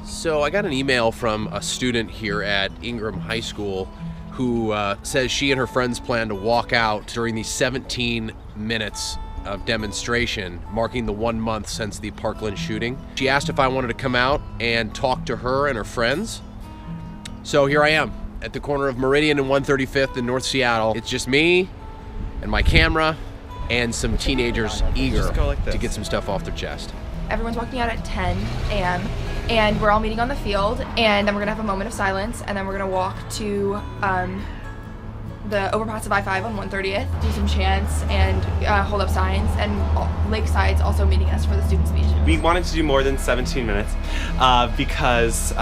So I got an email from a student here at Ingram High School who says she and her friends plan to walk out during the 17 minutes of demonstration marking the 1 month since the Parkland shooting. She asked if I wanted to come out and talk to her and her friends. So here I am at the corner of Meridian and 135th in North Seattle. It's just me and my camera and some teenagers eager to get some stuff off their chest. Everyone's walking out at 10 a.m. and we're all meeting on the field, and then we're gonna have a moment of silence, and then we're gonna walk to the overpass of I-5 on 130th, do some chants and hold up signs, and Lakeside's also meeting us for the student speech. We wanted to do more than 17 minutes because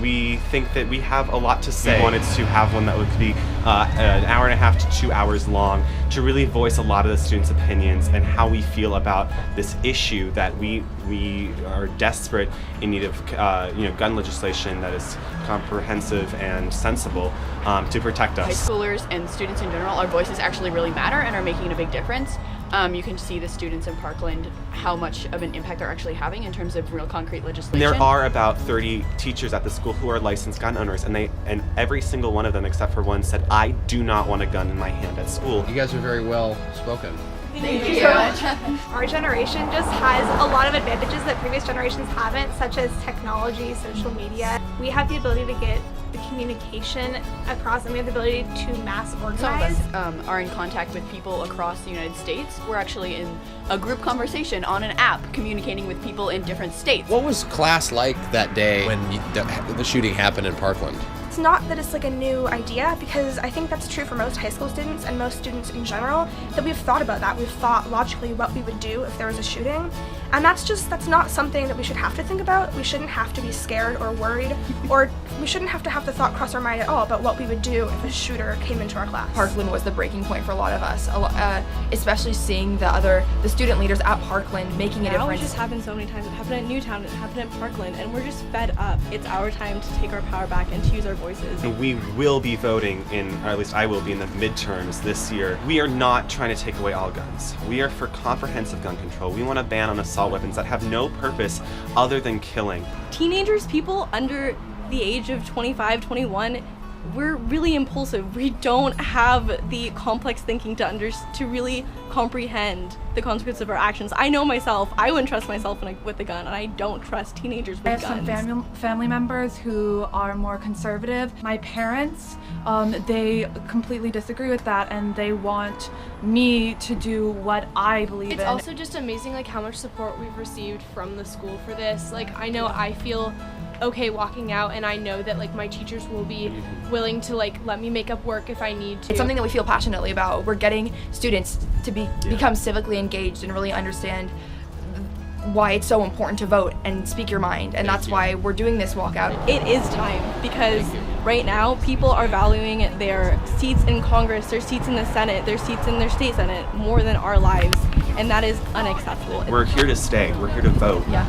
we think that we have a lot to say. We wanted to have one that would be an hour and a half to 2 hours long to really voice a lot of the students' opinions and how we feel about this issue that we are desperate in need of gun legislation that is comprehensive and sensible to protect us. High schoolers and students in general, our voices actually really matter and are making a big difference. You can see the students in Parkland how much of an impact they're actually having in terms of real concrete legislation. There are about 30 teachers at the school who are licensed gun owners, and every single one of them except for one said, I do not want a gun in my hand at school. You guys are very well spoken. Thank you so much. Our generation just has a lot of advantages that previous generations haven't, such as technology, social media. We have the ability to get the communication across, and we have the ability to mass organize. Some of us are in contact with people across the United States. We're actually in a group conversation on an app communicating with people in different states. What was class like that day when the shooting happened in Parkland? It's not that it's like a new idea, because I think that's true for most high school students and most students in general, that we've thought about that. We've thought logically what we would do if there was a shooting. And that's not something that we should have to think about. We shouldn't have to be scared or worried, or we shouldn't have to have the thought cross our mind at all about what we would do if a shooter came into our class. Parkland was the breaking point for a lot of us, especially seeing the student leaders at Parkland making a Now difference. It just happened so many times. It happened at Newtown, it happened at Parkland, and we're just fed up. It's our time to take our power back and to use our voices. We will be voting or at least I will be in the midterms this year. We are not trying to take away all guns. We are for comprehensive gun control. We want a ban on assault weapons that have no purpose other than killing. Teenagers, people under the age of 25, 21, we're really impulsive. We don't have the complex thinking to really comprehend the consequences of our actions. I know myself, I wouldn't trust myself with a gun, and I don't trust teenagers with guns. I have some family members who are more conservative. My parents, they completely disagree with that, and they want me to do what I believe in. It's also just amazing how much support we've received from the school for this. I know I feel okay walking out, and I know that my teachers will be willing to let me make up work if I need to. It's something that we feel passionately about. We're getting students to become civically engaged and really understand why it's so important to vote and speak your mind, and that's why we're doing this walkout. It is time, because right now people are valuing their seats in Congress, their seats in the Senate, their seats in their state Senate more than our lives, and that is unacceptable. We're here to stay. We're here to vote. Yeah.